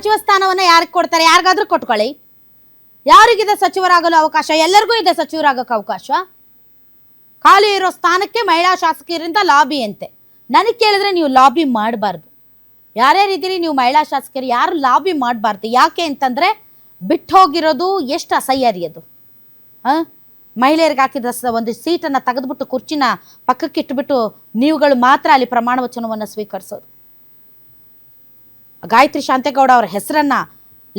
ಸಚಿವ ಸ್ಥಾನವನ್ನ ಯಾರಿಗೆ ಕೊಡ್ತಾರೆ? ಯಾರಿಗಾದ್ರೂ ಕೊಟ್ಕೊಳ್ಳಿ. ಯಾರಿಗಿದೆ ಸಚಿವರಾಗಲು ಅವಕಾಶ? ಎಲ್ಲರಿಗೂ ಇದೆ ಸಚಿವರಾಗಕ್ಕೆ ಅವಕಾಶ. ಖಾಲಿ ಇರೋ ಸ್ಥಾನಕ್ಕೆ ಮಹಿಳಾ ಶಾಸಕರಿಂದ ಲಾಬಿ ಅಂತೆ. ನನಗೆ ಕೇಳಿದ್ರೆ ನೀವು ಲಾಬಿ ಮಾಡಬಾರ್ದು. ಯಾರ್ಯಾರಿದ್ದೀರಿ ನೀವು ಮಹಿಳಾ ಶಾಸಕರು, ಯಾರು ಲಾಬಿ ಮಾಡಬಾರ್ದು. ಯಾಕೆ ಅಂತಂದರೆ ಬಿಟ್ಟು ಹೋಗಿರೋದು ಎಷ್ಟು ಅಸಹ್ಯ ರೀ ಅದು. ಮಹಿಳೆಯರಿಗೆ ಹಾಕಿದ ಒಂದು ಸೀಟನ್ನು ತೆಗೆದುಬಿಟ್ಟು ಕುರ್ಚಿನ ಪಕ್ಕಕ್ಕೆ ಇಟ್ಬಿಟ್ಟು ನೀವುಗಳು ಮಾತ್ರ ಅಲ್ಲಿ ಪ್ರಮಾಣ ವಚನವನ್ನು ಸ್ವೀಕರಿಸೋದು. ಗಾಯತ್ರಿ ಶಾಂತೇಗೌಡ ಅವರ ಹೆಸರನ್ನು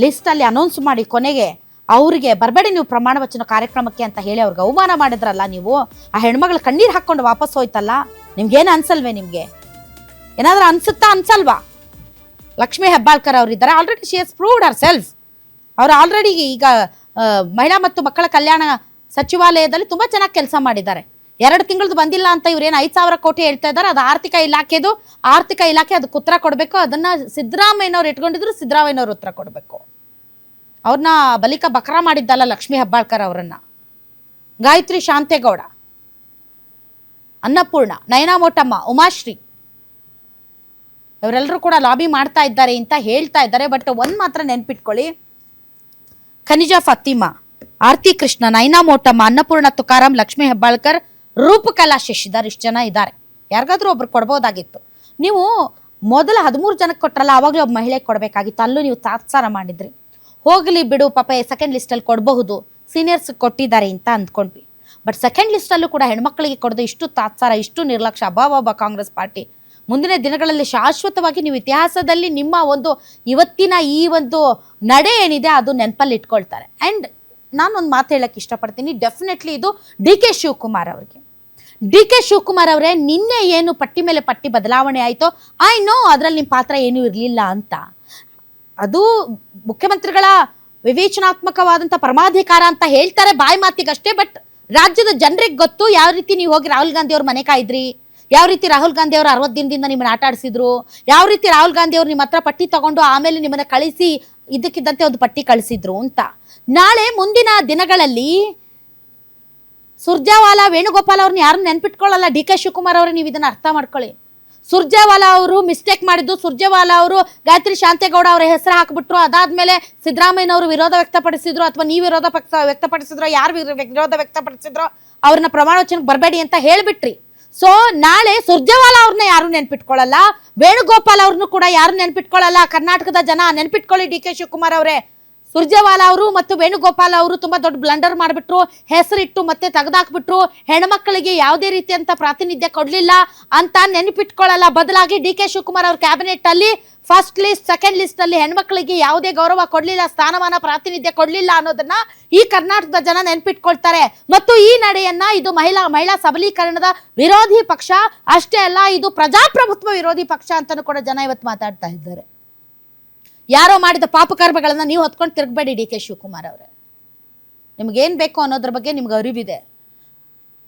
ಲಿಸ್ಟಲ್ಲಿ ಅನೌನ್ಸ್ ಮಾಡಿ ಕೊನೆಗೆ ಅವರಿಗೆ ಬರಬೇಡಿ ನೀವು ಪ್ರಮಾಣ ವಚನ ಕಾರ್ಯಕ್ರಮಕ್ಕೆ ಅಂತ ಹೇಳಿ ಅವ್ರಿಗೆ ಅವಮಾನ ಮಾಡಿದ್ರಲ್ಲ ನೀವು. ಆ ಹೆಣ್ಮಗಳು ಕಣ್ಣೀರು ಹಾಕ್ಕೊಂಡು ವಾಪಸ್ ಹೋಯ್ತಲ್ಲ, ನಿಮ್ಗೇನು ಅನ್ಸಲ್ವೇ? ನಿಮಗೆ ಏನಾದರೂ ಅನ್ಸುತ್ತಾ? ಅನ್ಸಲ್ವಾ? ಲಕ್ಷ್ಮೀ ಹೆಬ್ಬಾಳ್ಕರ್ ಅವರಿದ್ದಾರೆ. Already she has proved Har self. ಅವರು ಆಲ್ರೆಡಿ ಈಗ ಮಹಿಳಾ ಮತ್ತು ಮಕ್ಕಳ ಕಲ್ಯಾಣ ಸಚಿವಾಲಯದಲ್ಲಿ ತುಂಬ ಚೆನ್ನಾಗಿ ಕೆಲಸ ಮಾಡಿದ್ದಾರೆ. 2 ತಿಂಗಳದ್ದು ಬಂದಿಲ್ಲ ಅಂತ ಇವ್ರೇನು 5,000 ಕೋಟಿ ಹೇಳ್ತಾ ಇದ್ದಾರೆ. ಅದು ಆರ್ಥಿಕ ಇಲಾಖೆ ಅದಕ್ಕೆ ಉತ್ತರ ಕೊಡಬೇಕು. ಅದನ್ನು ಸಿದ್ದರಾಮಯ್ಯನವ್ರು ಇಟ್ಕೊಂಡಿದ್ರು, ಸಿದ್ದರಾಮಯ್ಯನವ್ರು ಉತ್ತರ ಕೊಡಬೇಕು. ಅವ್ರನ್ನ ಬಲಿಕ ಬಕ್ರಾ ಮಾಡಿದ್ದಲ್ಲ ಲಕ್ಷ್ಮೀ ಹೆಬ್ಬಾಳ್ಕರ್ ಅವರನ್ನ. ಗಾಯತ್ರಿ ಶಾಂತೇಗೌಡ, ಅನ್ನಪೂರ್ಣ, ನಯನಾ ಮೋಟಮ್ಮ, ಉಮಾಶ್ರೀ ಇವರೆಲ್ಲರೂ ಕೂಡ ಲಾಬಿ ಮಾಡ್ತಾ ಇದ್ದಾರೆ ಅಂತ ಹೇಳ್ತಾ ಇದ್ದಾರೆ. ಬಟ್ ಒಂದು ಮಾತ್ರ ನೆನ್ಪಿಟ್ಕೊಳ್ಳಿ, ಖನಿಜಾ ಫಾತಿಮಾ, ಆರ್ತಿ ಕೃಷ್ಣ, ನಯನಾ ಮೋಟಮ್ಮ, ಅನ್ನಪೂರ್ಣ ತುಕಾರಾಂ, ಲಕ್ಷ್ಮೀ ಹೆಬ್ಬಾಳ್ಕರ್, ರೂಪಕಲಾ ಶಶಿಧರ್, ಇಷ್ಟು ಜನ ಇದ್ದಾರೆ. ಯಾರಿಗಾದ್ರೂ ಒಬ್ರು ಕೊಡ್ಬೋದಾಗಿತ್ತು. ನೀವು ಮೊದಲ 13 ಜನಕ್ಕೆ ಕೊಟ್ರಲ್ಲ, ಅವಾಗಲೇ ಒಬ್ಬ ಮಹಿಳೆಗೆ ಕೊಡಬೇಕಾಗಿತ್ತು. ಅಲ್ಲೂ ನೀವು ತಾತ್ಸಾರ ಮಾಡಿದ್ರಿ. ಹೋಗಲಿ ಬಿಡು, ಪಾಪ ಸೆಕೆಂಡ್ ಲಿಸ್ಟಲ್ಲಿ ಕೊಡಬಹುದು, ಸೀನಿಯರ್ಸ್ ಕೊಟ್ಟಿದ್ದಾರೆ ಅಂತ ಅಂದ್ಕೊಂಡ್ವಿ. ಬಟ್ ಸೆಕೆಂಡ್ ಲಿಸ್ಟಲ್ಲೂ ಕೂಡ ಹೆಣ್ಮಕ್ಳಿಗೆ ಕೊಡೋದು ಇಷ್ಟು ತಾತ್ಸಾರ, ಇಷ್ಟು ನಿರ್ಲಕ್ಷ್ಯ. ಅಬ್ಬಾಬಾಬಾ ಕಾಂಗ್ರೆಸ್ ಪಾರ್ಟಿ ಮುಂದಿನ ದಿನಗಳಲ್ಲಿ ಶಾಶ್ವತವಾಗಿ ನೀವು ಇತಿಹಾಸದಲ್ಲಿ ನಿಮ್ಮ ಒಂದು ಇವತ್ತಿನ ಈ ಒಂದು ನಡೆ ಏನಿದೆ ಅದು ನೆನಪಲ್ಲಿ ಇಟ್ಕೊಳ್ತಾರೆ. ಆ್ಯಂಡ್ ನಾನೊಂದು ಮಾತು ಹೇಳಕ್ಕೆ ಇಷ್ಟಪಡ್ತೀನಿ. ಡೆಫಿನೆಟ್ಲಿ ಇದು ಡಿ ಕೆ ಶಿವಕುಮಾರ್ ಅವರೇ, ನಿನ್ನೆ ಏನು ಪಟ್ಟಿ ಮೇಲೆ ಪಟ್ಟಿ ಬದಲಾವಣೆ ಆಯಿತೋ, ಐ ನೋ ಅದರಲ್ಲಿ ನಿಮ್ಮ ಪಾತ್ರ ಏನೂ ಇರಲಿಲ್ಲ ಅಂತ. ಅದು ಮುಖ್ಯಮಂತ್ರಿಗಳ ವಿವೇಚನಾತ್ಮಕವಾದಂಥ ಪರಮಾಧಿಕಾರ ಅಂತ ಹೇಳ್ತಾರೆ ಬಾಯಿ ಮಾತಿಗಷ್ಟೇ. ಬಟ್ ರಾಜ್ಯದ ಜನರಿಗೆ ಗೊತ್ತು ಯಾವ ರೀತಿ ನೀವು ಹೋಗಿ ರಾಹುಲ್ ಗಾಂಧಿ ಅವ್ರ ಮನೆ ಕಾಯಿದ್ರಿ, ಯಾವ ರೀತಿ ರಾಹುಲ್ ಗಾಂಧಿ ಅವರು 60 ದಿನದಿಂದ ನಿಮ್ಮನ್ನ ಆಟ ಆಡಿಸಿದ್ರು, ಯಾವ ರೀತಿ ರಾಹುಲ್ ಗಾಂಧಿ ಅವರು ನಿಮ್ಮ ಹತ್ರ ಪಟ್ಟಿ ತಗೊಂಡು ಆಮೇಲೆ ನಿಮ್ಮನ್ನ ಕಳಿಸಿ ಇದಕ್ಕಿದ್ದಂತೆ ಒಂದು ಪಟ್ಟಿ ಕಳಿಸಿದ್ರು ಅಂತ. ನಾಳೆ ಮುಂದಿನ ದಿನಗಳಲ್ಲಿ ಸುರ್ಜೇವಾಲಾ, ವೇಣುಗೋಪಾಲ್ ಅವ್ರನ್ನ ಯಾರು ನೆನ್ಪಿಟ್ಕೊಳ್ಳಲ್ಲ. ಡಿ ಕೆ ಶಿವಕುಮಾರ್ ಅವರು ನೀವು ಇದನ್ನ ಅರ್ಥ ಮಾಡ್ಕೊಳ್ಳಿ. ಸುರ್ಜೇವಾಲಾ ಅವರು ಮಿಸ್ಟೇಕ್ ಮಾಡಿದ್ದು, ಸುರ್ಜೇವಾಲಾ ಅವರು ಗಾಯತ್ರಿ ಶಾಂತೇಗೌಡ ಅವರ ಹೆಸರು ಹಾಕಿಬಿಟ್ರು. ಅದಾದ್ಮೇಲೆ ಸಿದ್ದರಾಮಯ್ಯನವರು ವಿರೋಧ ವ್ಯಕ್ತಪಡಿಸಿದ್ರು, ಅಥವಾ ನೀವು ವಿರೋಧ ವ್ಯಕ್ತಪಡಿಸಿದ್ರು, ಯಾರು ವಿರೋಧ ವ್ಯಕ್ತಪಡಿಸಿದ್ರು ಅವ್ರನ್ನ ಪ್ರಮಾಣ ವಚನಕ್ಕೆ ಬರಬೇಡಿ ಅಂತ ಹೇಳ್ಬಿಟ್ರಿ. ಸೊ ನಾಳೆ ಸುರ್ಜೇವಾಲಾ ಅವ್ರನ್ನ ಯಾರು ನೆನ್ಪಿಟ್ಕೊಳ್ಳಲ್ಲ, ವೇಣುಗೋಪಾಲ್ ಅವ್ರನ್ನು ಕೂಡ ಯಾರು ನೆನ್ಪಿಟ್ಕೊಳ್ಳಲ್ಲ. ಕರ್ನಾಟಕದ ಜನ ನೆನ್ಪಿಟ್ಕೊಳ್ಳಿ. ಡಿ ಕೆ ಶಿವಕುಮಾರ್ ಅವರೇ, ಸುರ್ಜೇವಾಲಾ ಅವರು ಮತ್ತು ವೇಣುಗೋಪಾಲ್ ಅವರು ತುಂಬಾ ದೊಡ್ಡ ಬ್ಲಂಡರ್ ಮಾಡಿಬಿಟ್ರು, ಹೆಸರಿಟ್ಟು ಮತ್ತೆ ತೆಗೆದಾಕ್ಬಿಟ್ರು, ಹೆಣ್ಮಕ್ಳಿಗೆ ಯಾವುದೇ ರೀತಿಯಂತ ಪ್ರಾತಿನಿಧ್ಯ ಕೊಡ್ಲಿಲ್ಲ ಅಂತ ನೆನಪಿಟ್ಕೊಳ್ಳಲ್ಲ. ಬದಲಾಗಿ ಡಿ ಕೆ ಶಿವಕುಮಾರ್ ಅವ್ರ ಕ್ಯಾಬಿನೆಟ್ ಅಲ್ಲಿ ಫಸ್ಟ್ ಲಿಸ್ಟ್, ಸೆಕೆಂಡ್ ಲಿಸ್ಟ್ ಅಲ್ಲಿ ಹೆಣ್ಮಕ್ಳಿಗೆ ಯಾವುದೇ ಗೌರವ ಕೊಡ್ಲಿಲ್ಲ, ಸ್ಥಾನಮಾನ ಪ್ರಾತಿನಿಧ್ಯ ಕೊಡ್ಲಿಲ್ಲ ಅನ್ನೋದನ್ನ ಈ ಕರ್ನಾಟಕದ ಜನ ನೆನ್ಪಿಟ್ಕೊಳ್ತಾರೆ. ಮತ್ತು ಈ ನಡೆಯನ್ನ ಇದು ಮಹಿಳಾ ಸಬಲೀಕರಣದ ವಿರೋಧಿ ಪಕ್ಷ ಅಷ್ಟೇ ಅಲ್ಲ, ಇದು ಪ್ರಜಾಪ್ರಭುತ್ವ ವಿರೋಧಿ ಪಕ್ಷ ಅಂತಾನು ಕೂಡ ಜನ ಇವತ್ತು ಮಾತಾಡ್ತಾ ಇದ್ದಾರೆ. ಯಾರೋ ಮಾಡಿದ ಪಾಪಕರ್ಮಗಳನ್ನ ನೀವು ಹೊತ್ಕೊಂಡು ತಿರುಗಬೇಡಿ. ಡಿ ಕೆ ಶಿವಕುಮಾರ್ ಅವರೇ, ನಿಮ್ಗೇನು ಬೇಕು ಅನ್ನೋದ್ರ ಬಗ್ಗೆ ನಿಮ್ಗೆ ಅರಿವಿದೆ.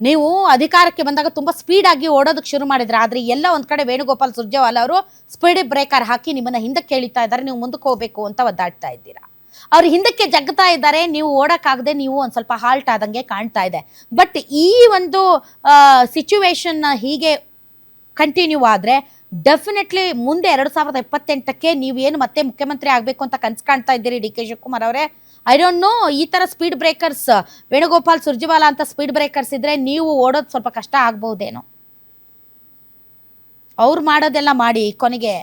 ನೀವು ಅಧಿಕಾರಕ್ಕೆ ಬಂದಾಗ ತುಂಬ ಸ್ಪೀಡಾಗಿ ಓಡೋದಕ್ಕೆ ಶುರು ಮಾಡಿದ್ರೆ, ಆದರೆ ಎಲ್ಲ ಒಂದು ಕಡೆ ವೇಣುಗೋಪಾಲ್, ಸುರ್ಜೇವಾಲಾ ಅವರು ಸ್ಪೀಡ್ ಬ್ರೇಕರ್ ಹಾಕಿ ನಿಮ್ಮನ್ನ ಹಿಂದಕ್ಕೆ ಎಳಿತಾ ಇದ್ದಾರೆ. ನೀವು ಮುಂದಕ್ಕೆ ಹೋಗಬೇಕು ಅಂತ ಒದ್ದಾಡ್ತಾ ಇದ್ದೀರಾ. ಅವ್ರು ಹಿಂದಕ್ಕೆ ಜಗ್ತಾ ಇದ್ದಾರೆ, ನೀವು ಓಡೋಕ್ಕಾಗದೆ ನೀವು ಒಂದು ಸ್ವಲ್ಪ ಹಾಲ್ಟ್ ಆದಂಗೆ ಕಾಣ್ತಾ ಇದೆ. ಬಟ್ ಈ ಒಂದು ಸಿಚುವೇಶನ್ ಹೀಗೆ ಕಂಟಿನ್ಯೂ ಆದರೆ ಡೆಫಿನೆಟ್ಲಿ ಮುಂದೆ 2028ಕ್ಕೆ ನೀವೇನು ಮತ್ತೆ ಮುಖ್ಯಮಂತ್ರಿ ಆಗಬೇಕು ಅಂತ ಕನಸು ಕಾಣ್ತಾ ಇದ್ದೀರಿ ಡಿ ಕೆ ಶಿವಕುಮಾರ್ ಅವರೇ. ಐ ಡೋಂಟ್ ನೋ, ಈ ಥರ ಸ್ಪೀಡ್ ಬ್ರೇಕರ್ಸ್ ವೇಣುಗೋಪಾಲ್, ಸುರ್ಜೇವಾಲಾ ಅಂತ ಸ್ಪೀಡ್ ಬ್ರೇಕರ್ಸ್ ಇದ್ರೆ ನೀವು ಓಡೋದು ಸ್ವಲ್ಪ ಕಷ್ಟ ಆಗ್ಬಹುದೇನೋ. ಅವ್ರು ಮಾಡೋದೆಲ್ಲ ಮಾಡಿ ಕೊನೆಗೆ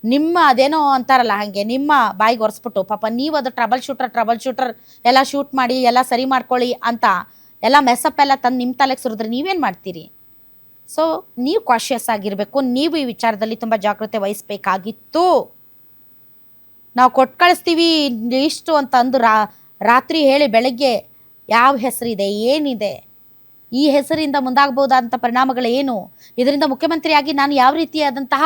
ನಿಮ್ಮ ಅದೇನೋ ಅಂತಾರಲ್ಲ ಹಾಗೆ ನಿಮ್ಮ ಬಾಯಿಗೆ ಒರೆಸ್ಬಿಟ್ಟು ಪಾಪ ನೀವು ಅದು ಟ್ರಬಲ್ ಶೂಟರ್ ಎಲ್ಲ ಶೂಟ್ ಮಾಡಿ ಎಲ್ಲ ಸರಿ ಮಾಡ್ಕೊಳ್ಳಿ ಅಂತ ಎಲ್ಲ ಮೆಸ್ಸಪ್ ಎಲ್ಲ ತಂದು ನಿಮ್ಮ ತಲೆಗೆ ಸುರಿದ್ರೆ ನೀವೇನು ಮಾಡ್ತೀರಿ? ಸೊ ನೀವು ಕಾಶಿಯಸ್ ಆಗಿರಬೇಕು. ನೀವು ಈ ವಿಚಾರದಲ್ಲಿ ತುಂಬ ಜಾಗ್ರತೆ ವಹಿಸ್ಬೇಕಾಗಿತ್ತು. ನಾವು ಕೊಟ್ಟು ಕಳಿಸ್ತೀವಿ ಇಷ್ಟು ಅಂತ ಅಂದು ರಾತ್ರಿ ಹೇಳಿ ಬೆಳಗ್ಗೆ ಯಾವ ಹೆಸರಿದೆ, ಏನಿದೆ, ಈ ಹೆಸರಿಂದ ಮುಂದಾಗಬಹುದಾದಂಥ ಪರಿಣಾಮಗಳೇನು, ಇದರಿಂದ ಮುಖ್ಯಮಂತ್ರಿಯಾಗಿ ನಾನು ಯಾವ ರೀತಿಯಾದಂತಹ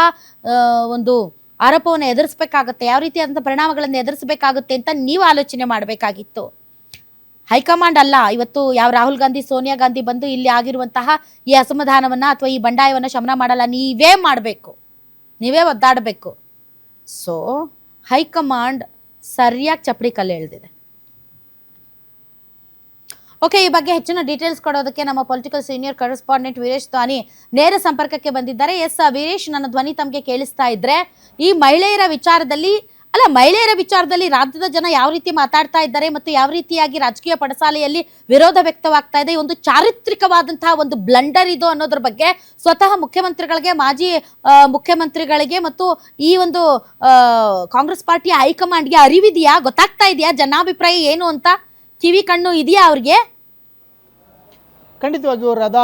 ಒಂದು ಆರೋಪವನ್ನು ಎದುರಿಸಬೇಕಾಗುತ್ತೆ, ಯಾವ ರೀತಿಯಾದಂಥ ಪರಿಣಾಮಗಳನ್ನು ಎದುರಿಸಬೇಕಾಗುತ್ತೆ ಅಂತ ನೀವು ಆಲೋಚನೆ ಮಾಡಬೇಕಾಗಿತ್ತು. ಹೈಕಮಾಂಡ್ ಅಲ್ಲ ಇವತ್ತು ಯಾವ ರಾಹುಲ್ ಗಾಂಧಿ, ಸೋನಿಯಾ ಗಾಂಧಿ ಬಂದು ಇಲ್ಲಿ ಆಗಿರುವಂತಹ ಈ ಅಸಮಾಧಾನವನ್ನು ಅಥವಾ ಈ ಬಂಡಾಯವನ್ನು ಶಮನ ಮಾಡಲ್ಲ. ನೀವೇ ಮಾಡಬೇಕು, ನೀವೇ ಒದ್ದಾಡಬೇಕು. ಸೊ ಹೈಕಮಾಂಡ್ ಸರಿಯಾಗಿ ಚಪ್ಪಡಿ ಕಲ್ಲು ಎಳೆದಿದೆ. ಓಕೆ, ಈ ಬಗ್ಗೆ ಹೆಚ್ಚಿನ ಡೀಟೇಲ್ಸ್ ಕೊಡೋದಕ್ಕೆ ನಮ್ಮ ಪೊಲಿಟಿಕಲ್ ಸೀನಿಯರ್ ಕರೆಸ್ಪಾಂಡೆಂಟ್ ವೀರೇಶ್ ಧ್ವಾನಿ ನೇರ ಸಂಪರ್ಕಕ್ಕೆ ಬಂದಿದ್ದಾರೆ. ಎಸ್ ವೀರೇಶ್, ನನ್ನ ಧ್ವನಿ ತಮಗೆ ಕೇಳಿಸ್ತಾ ಇದ್ರೆ ಈ ಮಹಿಳೆಯರ ವಿಚಾರದಲ್ಲಿ ಅಲ್ಲ, ಮಹಿಳೆಯರ ವಿಚಾರದಲ್ಲಿ ರಾಜ್ಯದ ಜನ ಯಾವ ರೀತಿ ಮಾತಾಡ್ತಾ ಇದ್ದಾರೆ ಮತ್ತು ಯಾವ ರೀತಿಯಾಗಿ ರಾಜಕೀಯ ಪಡಸಾಲೆಯಲ್ಲಿ ವಿರೋಧ ವ್ಯಕ್ತವಾಗ್ತಾ ಇದೆ, ಒಂದು ಚಾರಿತ್ರಿಕವಾದಂತಹ ಒಂದು ಬ್ಲಂಡರ್ ಇದು ಅನ್ನೋದ್ರ ಬಗ್ಗೆ ಸ್ವತಃ ಮುಖ್ಯಮಂತ್ರಿಗಳಿಗೆ, ಮಾಜಿ ಮುಖ್ಯಮಂತ್ರಿಗಳಿಗೆ ಮತ್ತು ಈ ಒಂದು ಕಾಂಗ್ರೆಸ್ ಪಾರ್ಟಿಯ ಹೈಕಮಾಂಡ್ಗೆ ಅರಿವಿದೆಯಾ, ಗೊತ್ತಾಗ್ತಾ ಇದೆಯಾ ಜನಾಭಿಪ್ರಾಯ ಏನು ಅಂತ? ಕಿವಿ ಕಣ್ಣು ಇದೆಯಾ ಅವ್ರಿಗೆ? ಖಂಡಿತವಾಗಿಯೂ ರಾಧಾ,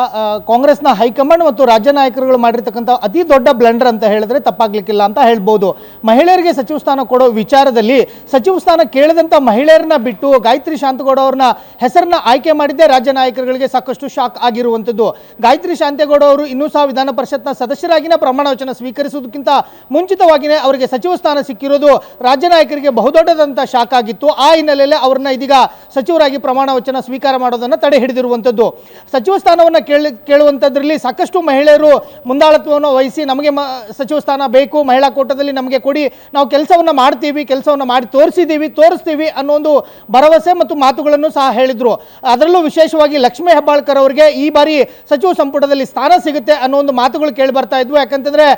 ಕಾಂಗ್ರೆಸ್ನ ಹೈಕಮಾಂಡ್ ಮತ್ತು ರಾಜ್ಯ ನಾಯಕರುಗಳು ಮಾಡಿರ್ತಕ್ಕಂಥ ಅತಿ ದೊಡ್ಡ ಬ್ಲಂಡರ್ ಅಂತ ಹೇಳಿದ್ರೆ ತಪ್ಪಾಗ್ಲಿಕ್ಕಿಲ್ಲ ಅಂತ ಹೇಳ್ಬೋದು. ಮಹಿಳೆಯರಿಗೆ ಸಚಿವ ಸ್ಥಾನ ಕೊಡೋ ವಿಚಾರದಲ್ಲಿ ಸಚಿವ ಸ್ಥಾನ ಕೇಳಿದಂಥ ಮಹಿಳೆಯರನ್ನ ಬಿಟ್ಟು ಗಾಯತ್ರಿ ಶಾಂತಗೌಡ ಅವ್ರನ್ನ ಹೆಸರನ್ನ ಆಯ್ಕೆ ಮಾಡಿದ್ದೇ ರಾಜ್ಯ ನಾಯಕರುಗಳಿಗೆ ಸಾಕಷ್ಟು ಶಾಕ್ ಆಗಿರುವಂಥದ್ದು. ಗಾಯತ್ರಿ ಶಾಂತಗೌಡ ಅವರು ಇನ್ನೂ ಸಹ ವಿಧಾನ ಪರಿಷತ್ನ ಸದಸ್ಯರಾಗಿನ ಪ್ರಮಾಣ ವಚನ ಸ್ವೀಕರಿಸುವುದಕ್ಕಿಂತ ಮುಂಚಿತವಾಗಿಯೇ ಅವರಿಗೆ ಸಚಿವ ಸ್ಥಾನ ಸಿಕ್ಕಿರೋದು ರಾಜ್ಯ ನಾಯಕರಿಗೆ ಬಹುದೊಡ್ಡದಂಥ ಶಾಕ್ ಆಗಿತ್ತು. ಆ ಹಿನ್ನೆಲೆಯಲ್ಲಿ ಅವರನ್ನ ಇದೀಗ ಸಚಿವರಾಗಿ ಪ್ರಮಾಣ ವಚನ ಸ್ವೀಕಾರ ಮಾಡೋದನ್ನು ತಡೆ ಹಿಡಿದಿರುವಂಥದ್ದು. ಸಚಿವ ಸ್ಥಾನವನ್ನು ಕೇಳುವಂಥದ್ರಲ್ಲಿ ಸಾಕಷ್ಟು ಮಹಿಳೆಯರು ಮುಂದಾಳತ್ವವನ್ನು ವಹಿಸಿ ನಮಗೆ ಸಚಿವ ಸ್ಥಾನ ಬೇಕು, ಮಹಿಳಾ ಕೋಟಾದಲ್ಲಿ ನಮಗೆ ಕೊಡಿ, ನಾವು ಕೆಲಸವನ್ನು ಮಾಡ್ತೀವಿ, ಕೆಲಸವನ್ನು ಮಾಡಿ ತೋರಿಸ್ತೀವಿ ಅನ್ನೋ ಒಂದು ಭರವಸೆ ಮತ್ತು ಮಾತುಗಳನ್ನು ಸಹ ಹೇಳಿದ್ರು. ಅದರಲ್ಲೂ ವಿಶೇಷವಾಗಿ ಲಕ್ಷ್ಮೀ ಹೆಬ್ಬಾಳ್ಕರ್ ಅವರಿಗೆ ಈ ಬಾರಿ ಸಚಿವ ಸಂಪುಟದಲ್ಲಿ ಸ್ಥಾನ ಸಿಗುತ್ತೆ ಅನ್ನೋ ಒಂದು ಮಾತುಗಳು ಕೇಳಿ ಬರ್ತಾ ಇದ್ವು. ಯಾಕಂತಂದ್ರೆ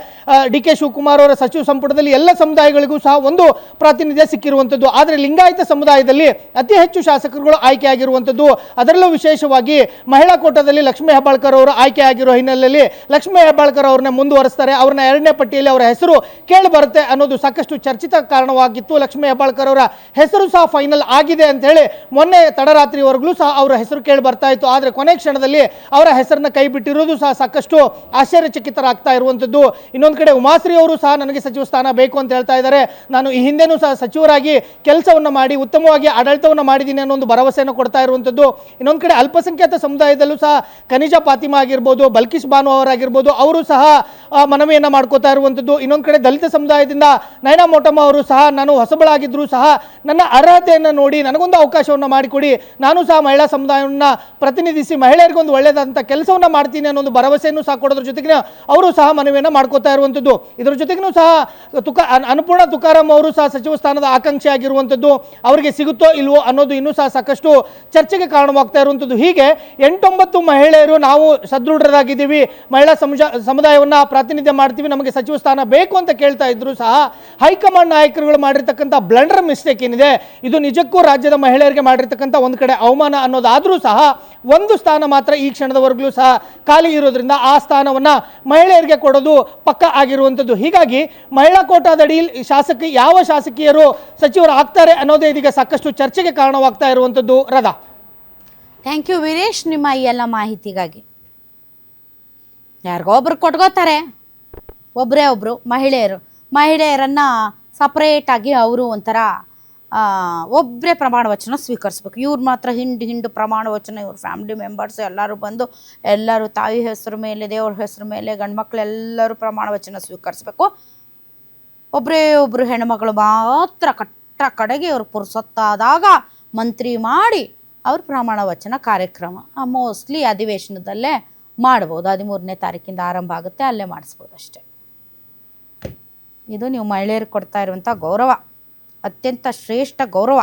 ಡಿ ಕೆ ಶಿವಕುಮಾರ್ ಅವರ ಸಚಿವ ಸಂಪುಟದಲ್ಲಿ ಎಲ್ಲ ಸಮುದಾಯಗಳಿಗೂ ಸಹ ಒಂದು ಪ್ರಾತಿನಿಧ್ಯ ಸಿಕ್ಕಿರುವಂಥದ್ದು. ಆದರೆ ಲಿಂಗಾಯತ ಸಮುದಾಯದಲ್ಲಿ ಅತಿ ಹೆಚ್ಚು ಶಾಸಕರುಗಳು ಆಯ್ಕೆಯಾಗಿರುವಂಥದ್ದು. ಅದರಲ್ಲೂ ವಿಶೇಷವಾಗಿ ಮಹಿಳಾ ಕೋಟಾದಲ್ಲಿ ಲಕ್ಷ್ಮೀ ಹೆಬ್ಬಾಳ್ಕರ್ ಅವರು ಆಯ್ಕೆ ಆಗಿರೋ ಹಿನ್ನೆಲೆಯಲ್ಲಿ ಲಕ್ಷ್ಮೀ ಹೆಬ್ಬಾಳ್ಕರ್ ಅವ್ರನ್ನ ಮುಂದುವರಿಸ್ತಾರೆ, ಅವ್ರನ್ನ ಎರಡನೇ ಪಟ್ಟಿಯಲ್ಲಿ ಅವರ ಹೆಸರು ಕೇಳಿ ಬರುತ್ತೆ ಅನ್ನೋದು ಸಾಕಷ್ಟು ಚರ್ಚಿತ ಕಾರಣವಾಗಿತ್ತು. ಲಕ್ಷ್ಮೀ ಹೆಬ್ಬಾಳ್ಕರ್ ಅವರ ಹೆಸರು ಸಹ ಫೈನಲ್ ಆಗಿದೆ ಅಂತ ಹೇಳಿ ಮೊನ್ನೆ ತಡರಾತ್ರಿವರೆಗೂ ಸಹ ಅವರ ಹೆಸರು ಕೇಳಿ ಬರ್ತಾ ಇತ್ತು. ಆದರೆ ಕೊನೆ ಕ್ಷಣದಲ್ಲಿ ಅವರ ಹೆಸರನ್ನ ಕೈ ಬಿಟ್ಟಿರೋದು ಸಹ ಸಾಕಷ್ಟು ಆಶ್ಚರ್ಯಚಕಿತರಾಗ್ತಾ ಇರುವಂಥದ್ದು. ಇನ್ನೊಂದು ಕಡೆ ಉಮಾಶ್ರೀ ಅವರು ಸಹ ನನಗೆ ಸಚಿವ ಸ್ಥಾನ ಬೇಕು ಅಂತ ಹೇಳ್ತಾ ಇದ್ದಾರೆ. ನಾನು ಈ ಹಿಂದೆನೂ ಸಹ ಸಚಿವರಾಗಿ ಕೆಲಸವನ್ನು ಮಾಡಿ ಉತ್ತಮವಾಗಿ ಆಡಳಿತವನ್ನು ಮಾಡಿದ್ದೀನಿ ಅನ್ನೋ ಒಂದು ಭರವಸೆಯನ್ನು ಕೊಡ್ತಾ ಇರುವಂಥದ್ದು. ಇನ್ನೊಂದು ಕಡೆ ಅಲ್ಪಸಂಖ್ಯಾತ ಸಮುದಾಯದಲ್ಲೂ ಸಹ ಖನಿಜಾ ಫಾತಿಮಾ ಆಗಿರ್ಬೋದು, ಬಲ್ಕಿಶ್ ಬಾನು ಅವರಾಗಿರ್ಬೋದು, ಅವರು ಸಹ ಮನವಿಯನ್ನು ಮಾಡ್ಕೋತಾ ಇರುವಂಥದ್ದು. ಇನ್ನೊಂದು ಕಡೆ ದಲಿತ ಸಮುದಾಯದಿಂದ ನಯನಾ ಮೋಟಮ್ಮ ಅವರು ಸಹ ನಾನು ಹೊಸಬಳಾಗಿದ್ದರೂ ಸಹ ನನ್ನ ಅರ್ಹತೆಯನ್ನು ನೋಡಿ ನನಗೊಂದು ಅವಕಾಶವನ್ನು ಮಾಡಿಕೊಡಿ, ನಾನು ಸಹ ಮಹಿಳಾ ಸಮುದಾಯವನ್ನು ಪ್ರತಿನಿಧಿಸಿ ಮಹಿಳೆಯರಿಗೊಂದು ಒಳ್ಳೆಯದಾದಂಥ ಕೆಲಸವನ್ನು ಮಾಡ್ತೀನಿ ಅನ್ನೋ ಒಂದು ಭರವಸೆಯನ್ನು ಸಹ ಕೊಡೋದ್ರ ಜೊತೆಗೆ ಅವರು ಸಹ ಮನವಿಯನ್ನು ಮಾಡ್ಕೋತಾ ಇರುವಂಥದ್ದು. ಇದರ ಜೊತೆಗೂ ಸಹ ಅನ್ನಪೂರ್ಣ ತುಕಾರಾಮ್ ಅವರು ಸಹ ಸಚಿವ ಸ್ಥಾನದ ಆಕಾಂಕ್ಷಿ ಆಗಿರುವಂಥದ್ದು. ಅವರಿಗೆ ಸಿಗುತ್ತೋ ಇಲ್ವೋ ಅನ್ನೋದು ಇನ್ನೂ ಸಹ ಸಾಕಷ್ಟು ಚರ್ಚೆಗೆ ಕಾರಣವಾಗ್ತಾ ಇರುವಂಥದ್ದು. ಹೀಗೆ 8-9 ಮಹಿಳೆಯರು ನಾವು ಸದೃಢರಾಗಿದ್ದೀವಿ, ಮಹಿಳಾ ಸಮುದಾಯವನ್ನು ಪ್ರಾತಿನಿಧ್ಯ ಮಾಡ್ತೀವಿ, ನಮಗೆ ಸಚಿವ ಸ್ಥಾನ ಬೇಕು ಅಂತ ಕೇಳ್ತಾ ಇದ್ರು ಸಹ ಹೈಕಮಾಂಡ್ ನಾಯಕರುಗಳು ಮಾಡಿರ್ತಕ್ಕಂಥ ಬ್ಲಂಡರ್ ಮಿಸ್ಟೇಕ್ ಏನಿದೆ ಇದು ನಿಜಕ್ಕೂ ರಾಜ್ಯದ ಮಹಿಳೆಯರಿಗೆ ಮಾಡಿರ್ತಕ್ಕಂಥ ಒಂದು ಕಡೆ ಅವಮಾನ ಅನ್ನೋದಾದರೂ ಸಹ ಒಂದು ಸ್ಥಾನ ಮಾತ್ರ ಈ ಕ್ಷಣದವರೆಗೂ ಸಹ ಖಾಲಿ ಇರೋದ್ರಿಂದ ಆ ಸ್ಥಾನವನ್ನು ಮಹಿಳೆಯರಿಗೆ ಕೊಡೋದು ಪಕ್ಕ ಆಗಿರುವಂಥದ್ದು. ಹೀಗಾಗಿ ಮಹಿಳಾ ಕೋಟಾದಡಿ ಯಾವ ಶಾಸಕಿಯರು ಸಚಿವರು ಆಗ್ತಾರೆ ಅನ್ನೋದೇ ಇದೀಗ ಸಾಕಷ್ಟು ಚರ್ಚೆಗೆ ಕಾರಣವಾಗ್ತಾ ಇರುವಂಥದ್ದು. ರದಾ, ಥ್ಯಾಂಕ್ ಯು ವೀರೇಶ್, ನಿಮ್ಮ ಈ ಎಲ್ಲ ಮಾಹಿತಿಗಾಗಿ. ಯಾರಿಗೋ ಒಬ್ರು ಕೊಟ್ಕೋತಾರೆ, ಒಬ್ಬರು ಮಹಿಳೆಯರನ್ನು ಸಪ್ರೇಟಾಗಿ ಅವರು ಒಂಥರ ಒಬ್ಬರೇ ಪ್ರಮಾಣ ವಚನ ಸ್ವೀಕರಿಸ್ಬೇಕು. ಇವ್ರು ಮಾತ್ರ ಹಿಂಡು ಪ್ರಮಾಣ ವಚನ, ಇವ್ರ ಫ್ಯಾಮಿಲಿ ಮೆಂಬರ್ಸ್ ಎಲ್ಲರೂ ಬಂದು ಎಲ್ಲರೂ ತಾಯಿ ಹೆಸರು ಮೇಲೆ, ದೇವ್ರ ಹೆಸರು ಮೇಲೆ, ಗಂಡ್ಮಕ್ಳು ಎಲ್ಲರೂ ಪ್ರಮಾಣ ವಚನ ಸ್ವೀಕರಿಸ್ಬೇಕು. ಒಬ್ಬರು ಹೆಣ್ಮಗಳು ಮಾತ್ರ ಕಡೆಗೆ ಇವ್ರು ಪುರ್ಸೊತ್ತಾದಾಗ ಮಂತ್ರಿ ಮಾಡಿ ಅವ್ರ ಪ್ರಮಾಣ ವಚನ ಕಾರ್ಯಕ್ರಮ ಮೋಸ್ಟ್ಲಿ ಅಧಿವೇಶನದಲ್ಲೇ ಮಾಡ್ಬೋದು. 13ನೇ ತಾರೀಕಿಂದ ಆರಂಭ ಆಗುತ್ತೆ, ಅಲ್ಲೇ ಮಾಡಿಸ್ಬೋದು ಅಷ್ಟೇ. ಇದು ನೀವು ಮಹಿಳೆಯರಿಗೆ ಕೊಡ್ತಾ ಇರುವಂಥ ಗೌರವ, ಅತ್ಯಂತ ಶ್ರೇಷ್ಠ ಗೌರವ.